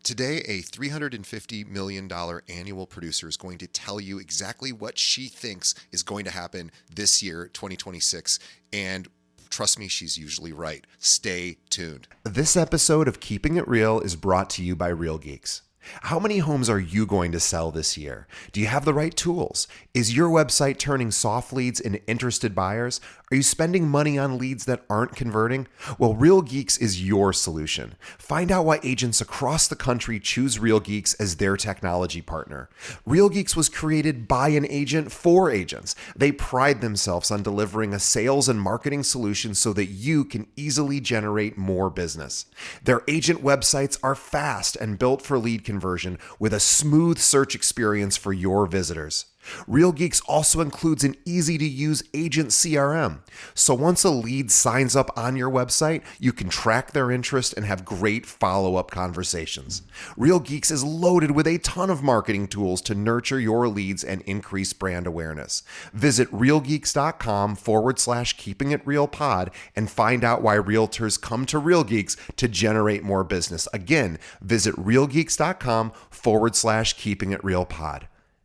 Today, a $350 million annual producer is going to tell you exactly what she thinks is going to happen this year, 2026. And trust me, she's usually right. Stay tuned. This episode of Keeping It Real is brought to you by Real Geeks. How many homes are you going to sell this year? Do you have the right tools? Is your website turning soft leads into interested buyers? Are you spending money on leads that aren't converting? Well, Real Geeks is your solution. Find out why agents across the country choose Real Geeks as their technology partner. Real Geeks was created by an agent for agents. They pride themselves on delivering a sales and marketing solution so that you can easily generate more business. Their agent websites are fast and built for lead conversion with a smooth search experience for your visitors. Real Geeks also includes an easy-to-use agent CRM. So once a lead signs up on your website, you can track their interest and have great follow-up conversations. Real Geeks is loaded with a ton of marketing tools to nurture your leads and increase brand awareness. Visit realgeeks.com/keepingitrealpod and find out why realtors come to Real Geeks to generate more business. Again, visit realgeeks.com/keepingitrealpod.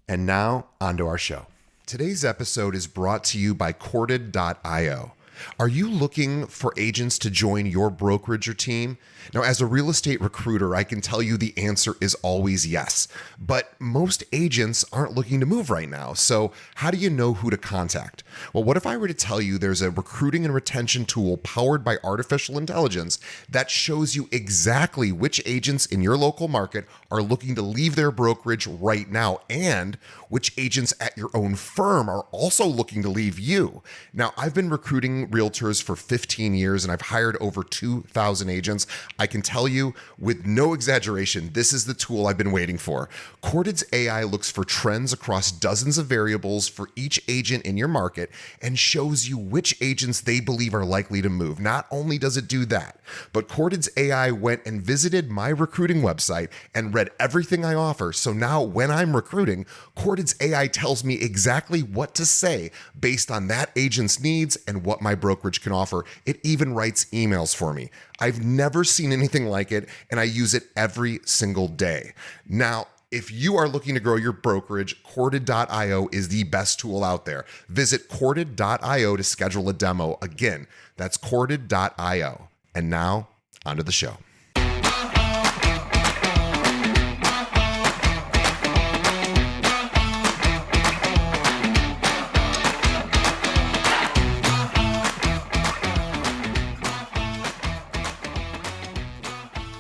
And now, onto our show. Today's episode is brought to you by Corded.io. Are you looking for agents to join your brokerage or team? Now, as a real estate recruiter, I can tell you the answer is always yes. But most agents aren't looking to move right now. So how do you know who to contact? Well, what if I were to tell you there's a recruiting and retention tool powered by artificial intelligence that shows you exactly which agents in your local market are looking to leave their brokerage right now, and which agents at your own firm are also looking to leave you? Now, I've been recruiting realtors for 15 years and I've hired over 2,000 agents. I can tell you with no exaggeration, this is the tool I've been waiting for. Corded's AI looks for trends across dozens of variables for each agent in your market and shows you which agents they believe are likely to move. Not only does it do that, but Corded's AI went and visited my recruiting website and read everything I offer. So now when I'm recruiting, Corded's AI tells me exactly what to say based on that agent's needs and what my brokerage can offer. It even writes emails for me. I've never seen anything like it, and I use it every single day. Now, if you are looking to grow your brokerage, Corded.io is the best tool out there. Visit Corded.io to schedule a demo. Again, that's Corded.io. And now, onto the show.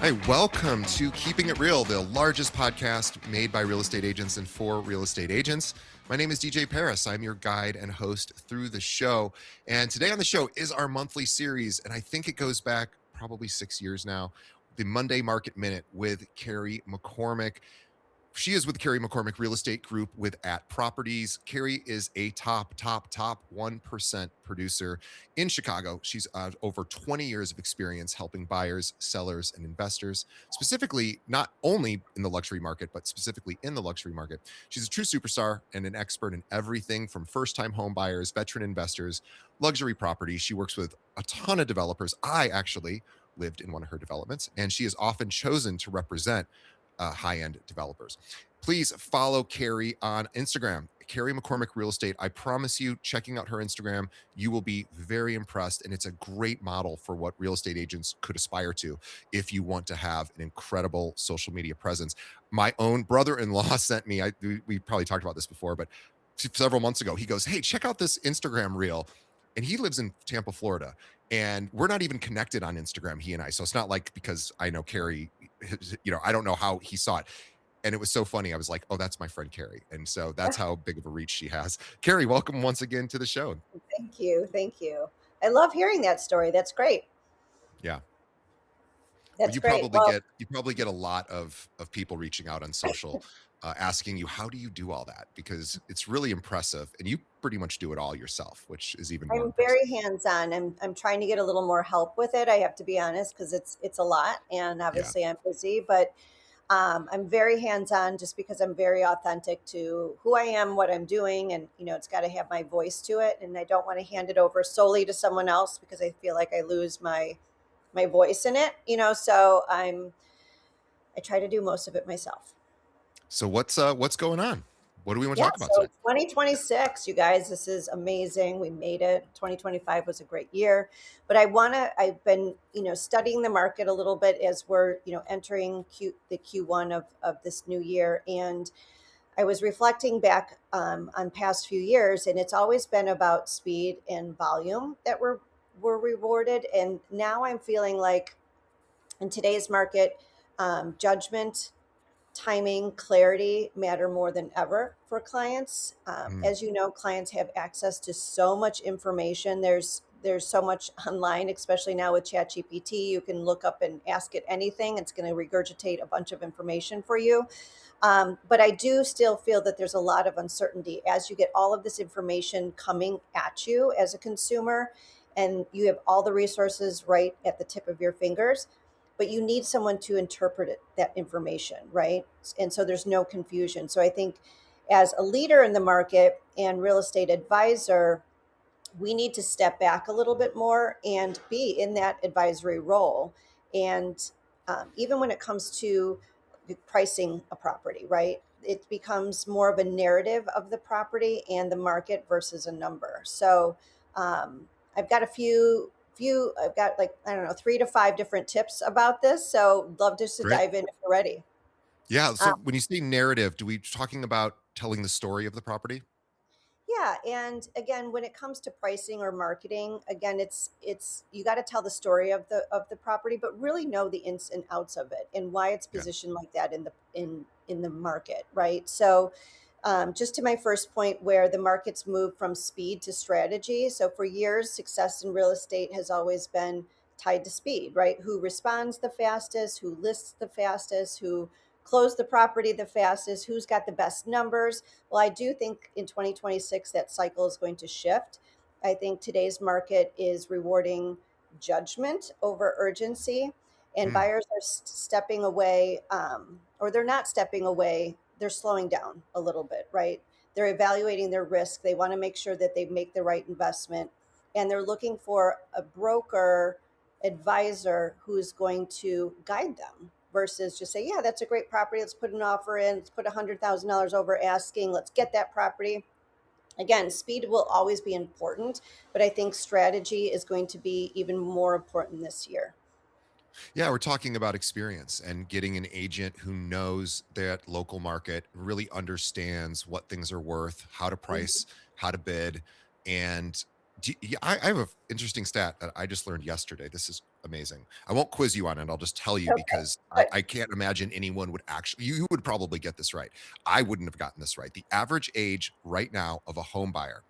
Hey, welcome to Keeping It Real, the largest podcast made by real estate agents and for real estate agents. My name is DJ Paris. I'm your guide and host through the show. And today on the show is our monthly series, and I think it goes back probably 6 years now, the Monday Market Minute with Carrie McCormick. She is with Carrie McCormick Real Estate Group with At Properties. Carrie is a top 1% producer in Chicago. She's over 20 years of experience helping buyers, sellers, and investors, specifically not only in the luxury market, but specifically in the luxury market. She's a true superstar and an expert in everything from first-time home buyers, veteran investors, luxury property. She works with a ton of developers. I actually lived in one of her developments, and she is often chosen to represent high-end developers. Please follow Carrie on Instagram, Carrie McCormick Real Estate. I promise you, checking out her Instagram, you will be very impressed, and it's a great model for what real estate agents could aspire to if you want to have an incredible social media presence. My own brother-in-law sent me, we probably talked about this before, but several months ago, he goes, "Hey, check out this Instagram reel." And he lives in Tampa, Florida. And we're not even connected on Instagram, he and I. So it's not like because I know Carrie, I don't know how he saw it. And it was so funny. I was like, oh, that's my friend Carrie. And so that's how big of a reach she has. Carrie, welcome once again to the show. Thank you. Thank you. I love hearing that story. That's great. Yeah. Well, That's great. Well, you probably get a lot of people reaching out on social, asking you, how do you do all that? Because it's really impressive. And you pretty much do it all yourself, which is even more I'm impressive. very hands-on. I'm trying to get a little more help with it. I have to be honest because it's a lot, and Yeah. obviously I'm busy. But I'm very hands-on just because I'm very authentic to who I am, what I'm doing, and it's got to have my voice to it. And I don't want to hand it over solely to someone else because I feel like I lose my voice in it. So I try to do most of it myself. So what's going on? What do we want to Yeah, talk about so today? 2026, you guys, this is amazing. We made it. 2025 was a great year. But I've been, studying the market a little bit as we're, entering the Q1 of this new year. And I was reflecting back on past few years, and it's always been about speed and volume that were rewarded. And now I'm feeling like in today's market, judgment, timing, clarity matter more than ever for clients. Mm, As you know, clients have access to so much information. There's so much online, especially now with ChatGPT. You can look up and ask it anything. It's going to regurgitate a bunch of information for you. But I do still feel that there's a lot of uncertainty as you get all of this information coming at you as a consumer, and you have all the resources right at the tip of your fingers, but you need someone to interpret that information, right? And so there's no confusion. So I think as a leader in the market and real estate advisor, we need to step back a little bit more and be in that advisory role. And even when it comes to pricing a property, right? It becomes more of a narrative of the property and the market versus a number. So I've got I've got like, I don't know, 3 to 5 different tips about this. So love just to great. dive in if you're ready. Yeah. So when you say narrative, do we talking about telling the story of the property? Yeah, and again, when it comes to pricing or marketing, again, it's you got to tell the story of the property, but really know the ins and outs of it and why it's Yeah. positioned like that in the market, right? So, just to my first point, where the markets move from speed to strategy. So, for years, success in real estate has always been tied to speed, right? Who responds the fastest, who lists the fastest, who closed the property the fastest, who's got the best numbers. Well, I do think in 2026 that cycle is going to shift. I think today's market is rewarding judgment over urgency, and Mm, buyers are stepping away, or they're not stepping away, they're slowing down a little bit, right? They're evaluating their risk. They want to make sure that they make the right investment, and they're looking for a broker advisor who's going to guide them versus just say, yeah, that's a great property. Let's put an offer in. Let's put $100,000 over asking. Let's get that property. Again, speed will always be important, but I think strategy is going to be even more important this year. yeah, we're talking about experience and getting an agent who knows that local market, really understands what things are worth, how to Mhm. price, how to bid. And yeah, I have an interesting stat that I just learned yesterday. This is amazing. I won't quiz you on it. I'll just tell you Okay, because good. I can't imagine anyone would actually, you would probably get this right. I wouldn't have gotten this right. The average age right now of a home buyer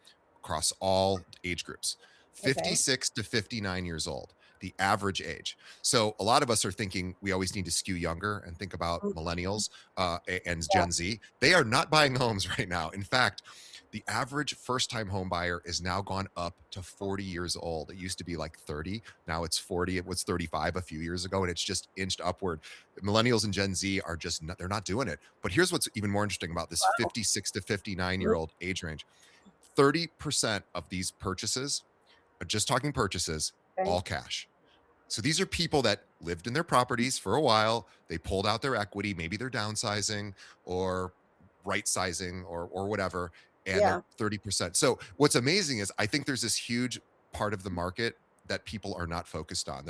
across all age groups, Okay. 56 to 59 years old, the average age. So a lot of us are thinking we always need to skew younger and think about Mhm. millennials and Yeah, Gen Z. They are not buying homes right now. In fact, the average first-time home buyer is now gone up to 40 years old. It used to be like 30. Now it's 40. It was 35 a few years ago, and it's just inched upward. Millennials and Gen Z are just not, they're not doing it. But here's what's even more interesting about this wow. 56 to 59 Mhm. year old age range. 30% of these purchases, just talking purchases, Okay. all cash. So these are people that lived in their properties for a while. They pulled out their equity. Maybe they're downsizing or right sizing or whatever, and they're Yeah, 30%. So what's amazing is I think there's this huge part of the market that people are not focused on.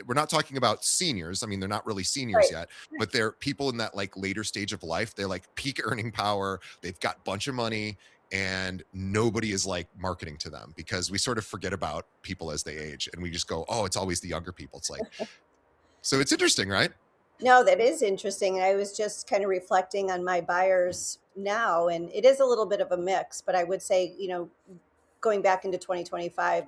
We're not talking about seniors. I mean, they're not really seniors right. yet, but they're people in that like later stage of life. They're like peak earning power. They've got a bunch of money and nobody is like marketing to them because we sort of forget about people as they age and we just go, oh, it's always the younger people. It's like, so it's interesting, right? No, that is interesting. I was just kind of reflecting on my buyers now, and it is a little bit of a mix, but I would say, going back into 2025,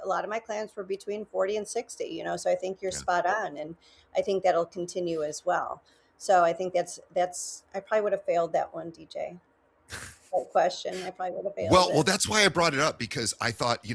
a lot of my clients were between 40 and 60, so I think you're Yeah. spot on. And I think that'll continue as well. So I think I probably would have failed that one, DJ. that question. I probably would have failed Well, it. that's why I brought it up because I thought,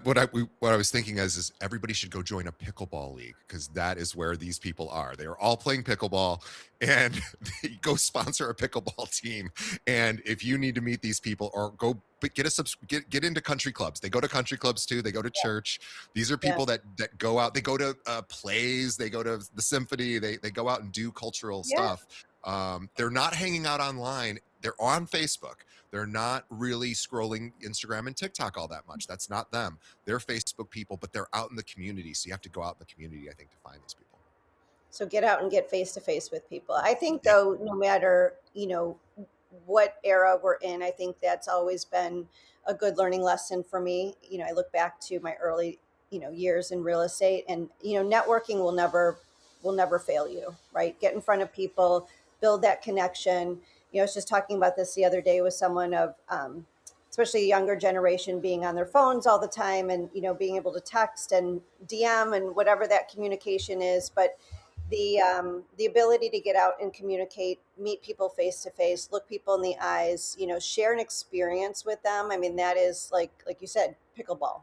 what I was thinking is everybody should go join a pickleball league because that is where these people are. They are all playing pickleball, and they go sponsor a pickleball team. And if you need to meet these people, or go but get into country clubs. They go to country clubs too. They go to church. These are Yeah. people that go out. They go to plays. They go to the symphony. They go out and do cultural Yeah. stuff. They're not hanging out online. They're on Facebook. They're not really scrolling Instagram and TikTok all that much. That's not them. They're Facebook people, but they're out in the community. So you have to go out in the community, I think, to find these people. So get out and get face to face with people. I think Yeah. though, no matter, what era we're in, I think that's always been a good learning lesson for me. I look back to my early, years in real estate, and, networking will never fail you, right? Get in front of people, build that connection. I was just talking about this the other day with someone of, especially a younger generation being on their phones all the time, and, being able to text and DM and whatever that communication is. But the ability to get out and communicate, meet people face to face, look people in the eyes, share an experience with them. I mean, that is like you said, pickleball.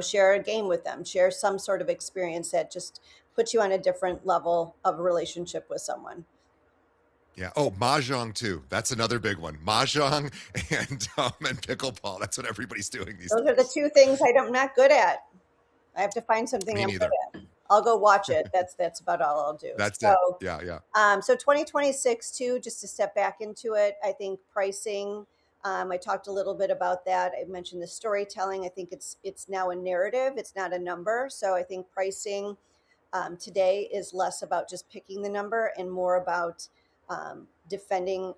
Share a game with them, share some sort of experience that just puts you on a different level of a relationship with someone. Yeah. Oh, mahjong too. That's another big one. Mahjong and pickleball. That's what everybody's doing these Those are the days. two things I'm not good at. I have to find something Me I'm neither. good at. I'll go watch it. That's about all I'll do. That's it. So Yeah, yeah. So 2026 too, just to step back into it, I think pricing. I talked a little bit about that. I mentioned the storytelling. I think it's now a narrative. It's not a number. So I think pricing today is less about just picking the number and more about defending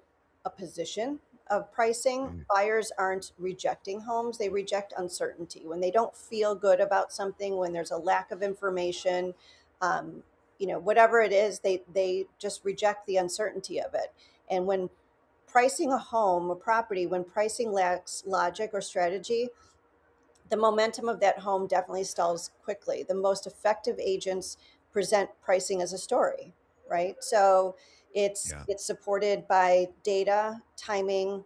a position of pricing. Mm, Buyers aren't rejecting homes; they reject uncertainty. When they don't feel good about something, when there's a lack of information, whatever it is, they just reject the uncertainty of it. And when pricing a home, a property, when pricing lacks logic or strategy, the momentum of that home definitely stalls quickly. The most effective agents present pricing as a story, right? So it's yeah. it's supported by data, timing,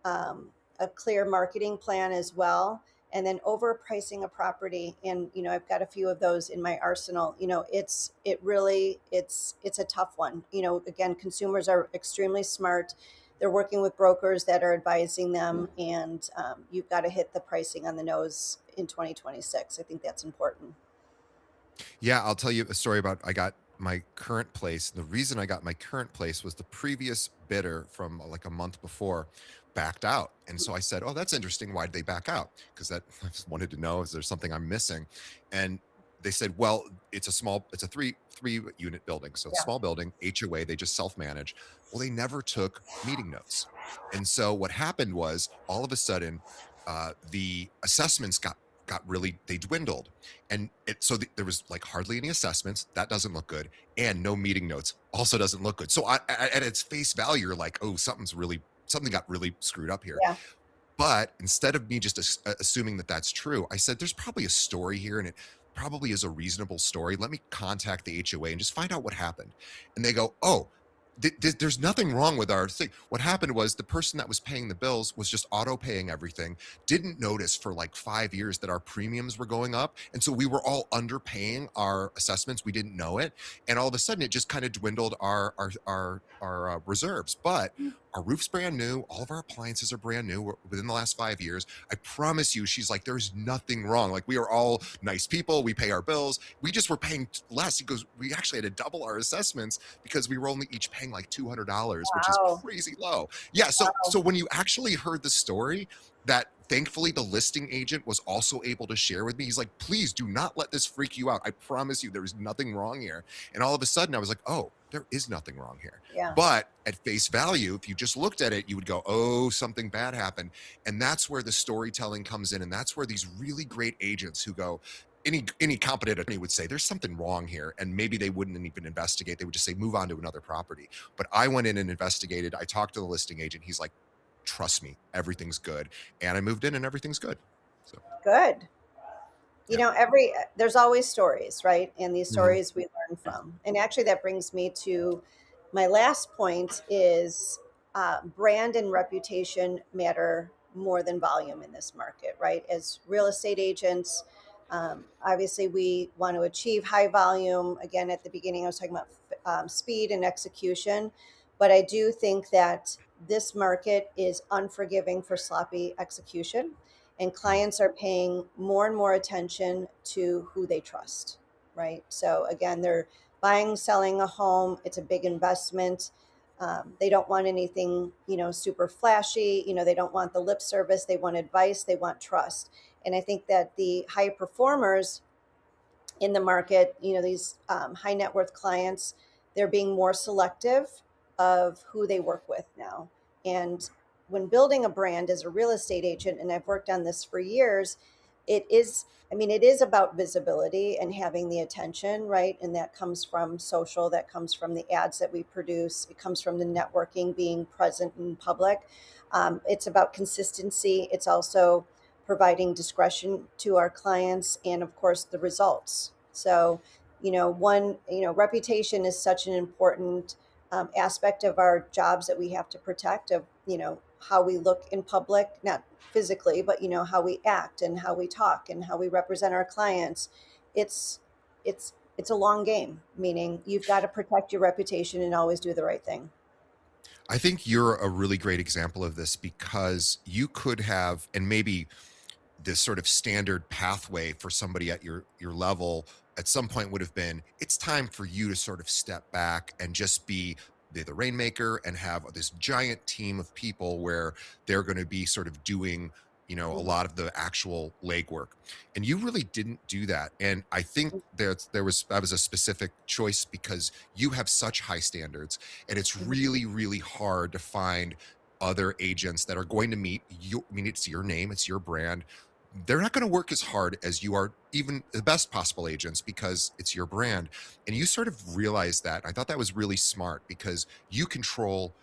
a clear marketing plan as well, and then overpricing a property. And I've got a few of those in my arsenal. It's a tough one. Again, consumers are extremely smart. They're working with brokers that are advising them, and you've got to hit the pricing on the nose in 2026. I think that's important. Yeah, I'll tell you a story about I got my current place. The reason I got my current place was the previous bidder from like a month before backed out. And so I said, "Oh, that's interesting. Why did they back out?" Because that I just wanted to know, is there something I'm missing? And they said, "Well, it's a three unit building. So it's a Yeah. small building, HOA, they just self-manage." Well, they never took meeting notes. And so what happened was all of a sudden the assessments got really, they dwindled, and there was like hardly any assessments. That doesn't look good, and no meeting notes also doesn't look good. So at its face value, you're like, oh, something got really screwed up here. Yeah. But instead of me just assuming that that's true, I said there's probably a story here, and it probably is a reasonable story. Let me contact the HOA and just find out what happened. And they go, oh, there's nothing wrong with our thing. What happened was the person that was paying the bills was just auto paying everything, didn't notice for like 5 years that our premiums were going up. And so we were all underpaying our assessments. We didn't know it. And all of a sudden it just kind of dwindled our reserves. But our roof's brand new. All of our appliances are brand new within the last 5 years. I promise you, she's like, there's nothing wrong. Like, we are all nice people. We pay our bills. We just were paying less. He goes, we actually had to double our assessments because we were only each paying like $200, which is Wow. crazy low. Yeah. So, Wow. so when you actually heard the story, that thankfully the listing agent was also able to share with me, he's like, please do not let this freak you out. I promise you, there is nothing wrong here. And all of a sudden I was like, oh, there is nothing wrong here. Yeah. But at face value, if you just looked at it, you would go, oh, something bad happened. And that's where the storytelling comes in. And that's where these really great agents who go, any competent attorney would say there's something wrong here, and maybe they wouldn't even investigate. They would just say move on to another property. But I went in and investigated. I talked to the listing agent. He's like, trust me, everything's good. And I moved in and everything's good. So Good. yeah. There's always stories, right? And these Mhm. stories we learn from. And actually that brings me to my last point is brand and reputation matter more than volume in this market, right? As real estate agents, obviously we want to achieve high volume. Again, at the beginning, I was talking about speed and execution, but I do think that this market is unforgiving for sloppy execution, and clients are paying more and more attention to who they trust, right? So again, they're buying, selling a home. It's a big investment. They don't want anything, super flashy. They don't want the lip service. They want advice. They want trust. And I think that the high performers in the market, these high net worth clients, they're being more selective of who they work with now. And when building a brand as a real estate agent, and I've worked on this for years, it is about visibility and having the attention, right? And that comes from social, that comes from the ads that we produce, it comes from the networking, being present in public. It's about consistency. It's also providing discretion to our clients, and of course the results. So reputation is such an important aspect of our jobs that we have to protect, of how we look in public, not physically, but how we act and how we talk and how we represent our clients. It's it's it's a long game, meaning you've got to protect your reputation and always do the right thing. I think you're a really great example of this because you could have, and maybe this sort of standard pathway for somebody at your level at some point would have been, it's time for you to sort of step back and just be the rainmaker and have this giant team of people where they're going to be sort of doing, a Mhm. lot of the actual legwork. And you really didn't do that. And I think that was a specific choice because you have such high standards, and it's Mhm. really really hard to find other agents that are going to meet you. I mean, it's your name, it's your brand. They're not going to work as hard as you are, even the best possible agents, because it's your brand. And you sort of realize that. I thought that was really smart because you control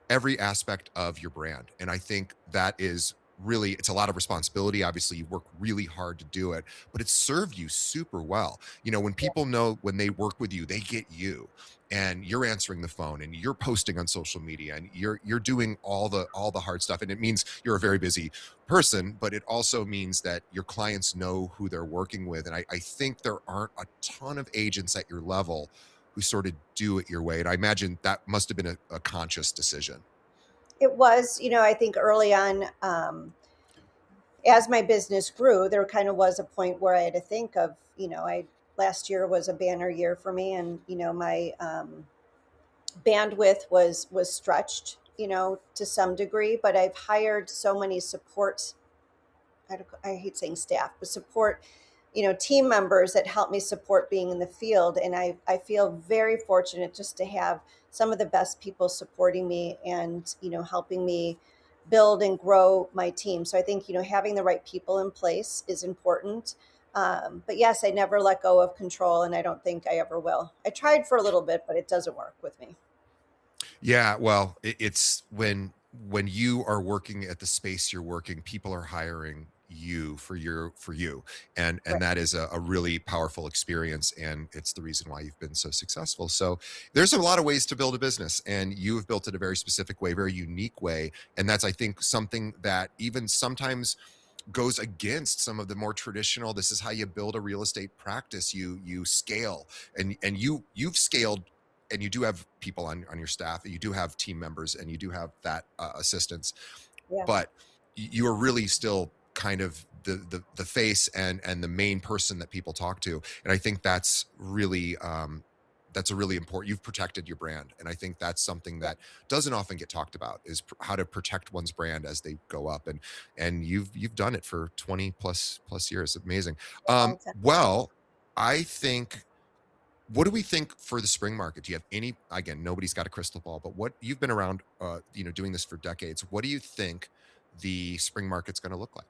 every aspect of your brand. And I think that is really, it's a lot of responsibility. Obviously, you work really hard to do it, but it's served you super well. When Yeah. people know when they work with you, they get you, and you're answering the phone and you're posting on social media and you're doing all the hard stuff. And it means you're a very busy person, but it also means that your clients know who they're working with. And I think there aren't a ton of agents at your level who sort of do it your way. And I imagine that must have been a conscious decision. It was, I think early on, as my business grew, there kind of was a point where I had to think of, I last year was a banner year for me, and my bandwidth was stretched, to some degree. But I've hired so many support, I hate saying staff, but support, team members that help me support being in the field. And I feel very fortunate just to have some of the best people supporting me and, helping me build and grow my team. So I think, having the right people in place is important. But yes, I never let go of control, and I don't think I ever will. I tried for a little bit, but it doesn't work with me. Yeah, well, it's when you are working at the space you're working, people are hiring you for you, and Right. that is a really powerful experience, and it's the reason why you've been so successful. So there's a lot of ways to build a business, and you have built it a very specific way, very unique way, and that's, I think, something that even sometimes goes against some of the more traditional, this is how you build a real estate practice. You scale, and you've scaled, and you do have people on your staff, you do have team members, and you do have that assistance, Yeah. but you are really still kind of the face and the main person that people talk to. And I think that's a really important, you've protected your brand, and I think that's something Yeah. that doesn't often get talked about, is how to protect one's brand as they go up. And you've done it for 20 plus years. Amazing. A long time. Well, I think, what do we think for the spring market? Do you have any, again, nobody's got a crystal ball, but what, you've been around, doing this for decades. What do you think the spring market's going to look like?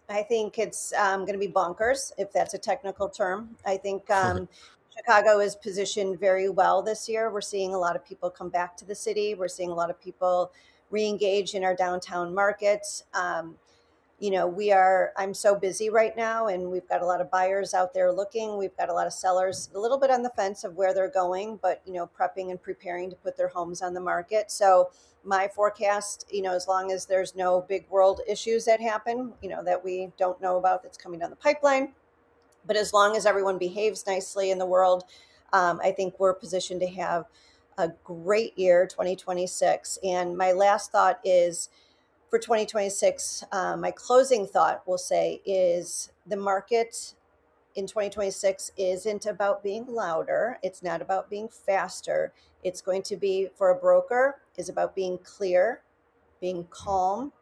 I think it's going to be bonkers, if that's a technical term. I think Chicago is positioned very well this year. We're seeing a lot of people come back to the city. We're seeing a lot of people re-engage in our downtown markets. I'm so busy right now, and we've got a lot of buyers out there looking. We've got a lot of sellers a little bit on the fence of where they're going, but, prepping and preparing to put their homes on the market. So my forecast, as long as there's no big world issues that happen, that we don't know about that's coming down the pipeline, but as long as everyone behaves nicely in the world, I think we're positioned to have a great year, 2026. And my last thought is for 2026, my closing thought will say is the market in 2026 isn't about being louder. It's not about being faster. It's going to be, for a broker, is about being clear, being calm,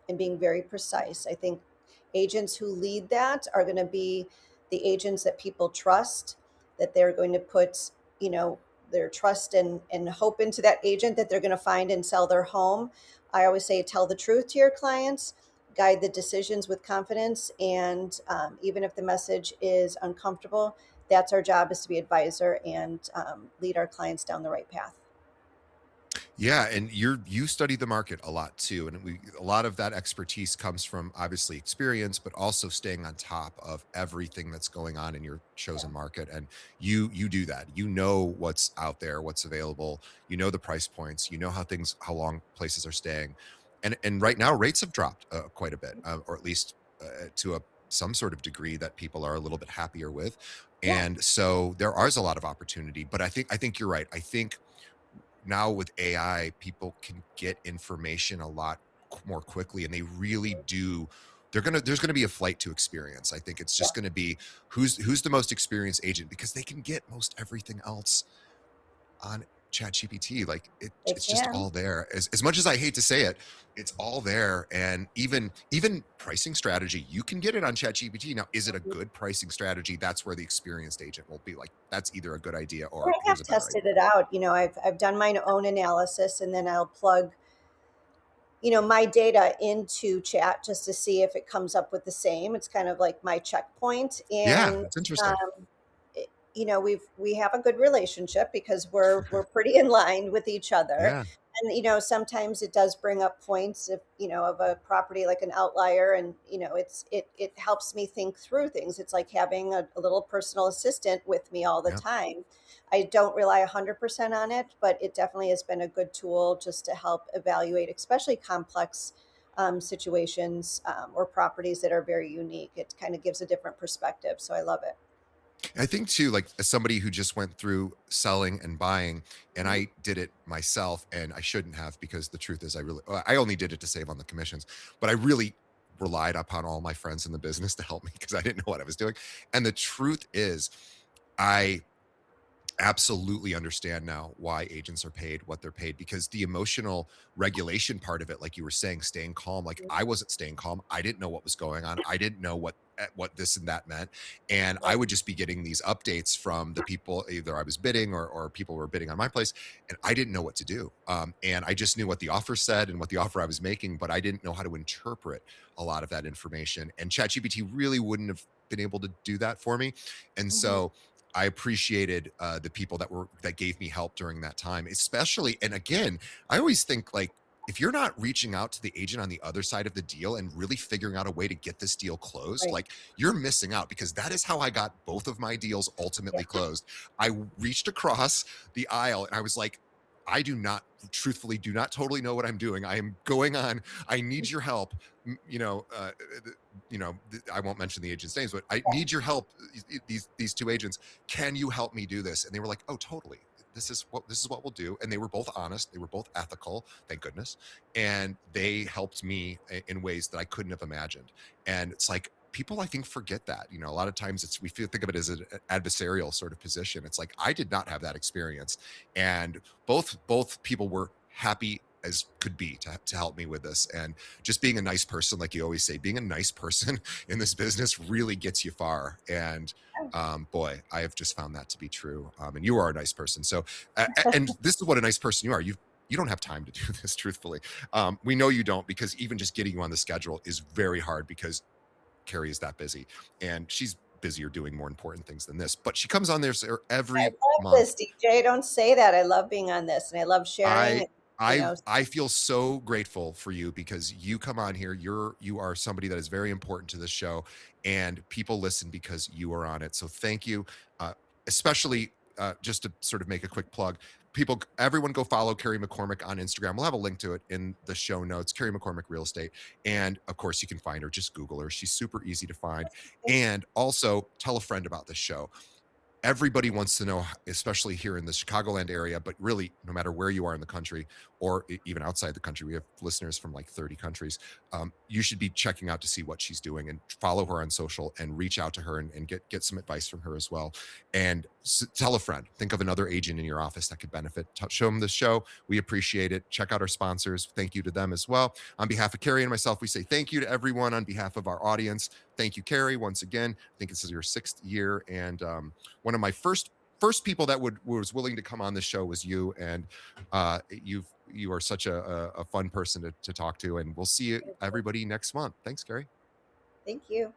and being very precise. I think agents who lead that are going to be the agents that people trust, that they're going to put, their trust and hope into that agent that they're going to find and sell their home. I always say tell the truth to your clients, guide the decisions with confidence, and even if the message is uncomfortable, that's our job, is to be advisor and lead our clients down the right path. Yeah, and you study the market a lot too, and a lot of that expertise comes from obviously experience, but also staying on top of everything that's going on in your chosen market. And you do that. You know what's out there, what's available. You know the price points. You know how long places are staying, and right now rates have dropped quite a bit, or at least to some sort of degree that people are a little bit happier with, Yeah, and so there is a lot of opportunity. But I think you're right. I think now with AI, people can get information a lot more quickly, and they really do. There's gonna be a flight to experience. I think it's yeah, just gonna be who's the most experienced agent, because they can get most everything else on ChatGPT. Like they it's just can. all there. As much as I hate to say it, it's all there. And even pricing strategy, you can get it on ChatGPT. Now, is it a good pricing strategy? That's where the experienced agent will be like, that's either a good idea I or here's have a better tested idea. it out. I've done my own analysis, and then I'll plug, my data into chat just to see if it comes up with the same. It's kind of like my checkpoint. Yeah, And it's interesting. um, we have a good relationship because we're pretty in line with each other. Yeah, And sometimes it does bring up points of of a property like an outlier, and it helps me think through things. It's like having a little personal assistant with me all the yeah. time. I don't rely 100% on it, but it definitely has been a good tool just to help evaluate, especially complex situations, or properties that are very unique. It kind of gives a different perspective, so I love it. I think too, like as somebody who just went through selling and buying, and Mhm. I did it myself, and I shouldn't have, because the truth is, I only did it to save on the commissions, but I really relied upon all my friends in the business to help me because I didn't know what I was doing. And the truth is, I absolutely understand now why agents are paid what they're paid, because the emotional regulation part of it, like you were saying, staying calm, like I wasn't staying calm. I didn't know what was going on. I didn't know what this and that meant, and I Right. would just be getting these updates from the people, either I was bidding or people were bidding on my place, and I didn't know what to do. And I just knew what the offer said and what the offer I was making, but I didn't know how to interpret a lot of that information, and ChatGPT really wouldn't have been able to do that for me. And Mhm. so I appreciated the people that gave me help during that time, especially. And again, I always think, like, if you're not reaching out to the agent on the other side of the deal and really figuring out a way to get this deal closed, Right. like, you're missing out, because that is how I got both of my deals Yeah. ultimately closed. I reached across the aisle and I was like, I truthfully do not totally know what I'm doing. I am going on. I need your help. I won't mention the agents' names, but I need your help. These two agents, can you help me do this? And they were like, oh, totally. This is what we'll do. And they were both honest. They were both ethical, thank goodness. And they helped me in ways that I couldn't have imagined. And it's like, people, I think, forget that. A lot of times think of it as an adversarial sort of position. It's like, I did not have that experience. And both people were happy as could be to help me with this. And just being a nice person, like you always say, being a nice person in this business really gets you far. And boy, I have just found that to be true. And you are a nice person. So, and this is what a nice person you are. You don't have time to do this, truthfully. We know you don't, because even just getting you on the schedule is very hard, because Carrie is that busy, and she's busier doing more important things than this. But she comes on there I every love month. this, DJ. Don't say that. I love being on this, and I love I sharing. you know. I feel so grateful for you because you come on here. You are somebody that is very important to this show, and people listen because you are on it. So thank you, especially just to sort of make a quick plug. People, everyone, go follow Carrie McCormick on Instagram. We'll have a link to it in the show notes. Carrie McCormick Real Estate, and of course, you can find her. Just Google her. She's super easy to find. And also, tell a friend about this show. Everybody wants to know, especially here in the Chicagoland area, but really no matter where you are in the country or even outside the country, we have listeners from like 30 countries. You should be checking out to see what she's doing and follow her on social and reach out to her and get some advice from her as well. And tell a friend, think of another agent in your office that could benefit. Show them the show. We appreciate it. Check out our sponsors. Thank you to them as well. On behalf of Carrie and myself, we say thank you to everyone. On behalf of our audience, thank you, Carrie, once again. I think this is your 6th year, and one of my first people that was willing to come on the show was you, and you are such a fun person to talk to, and we'll see you everybody next month. Thanks, Carrie. Thank you.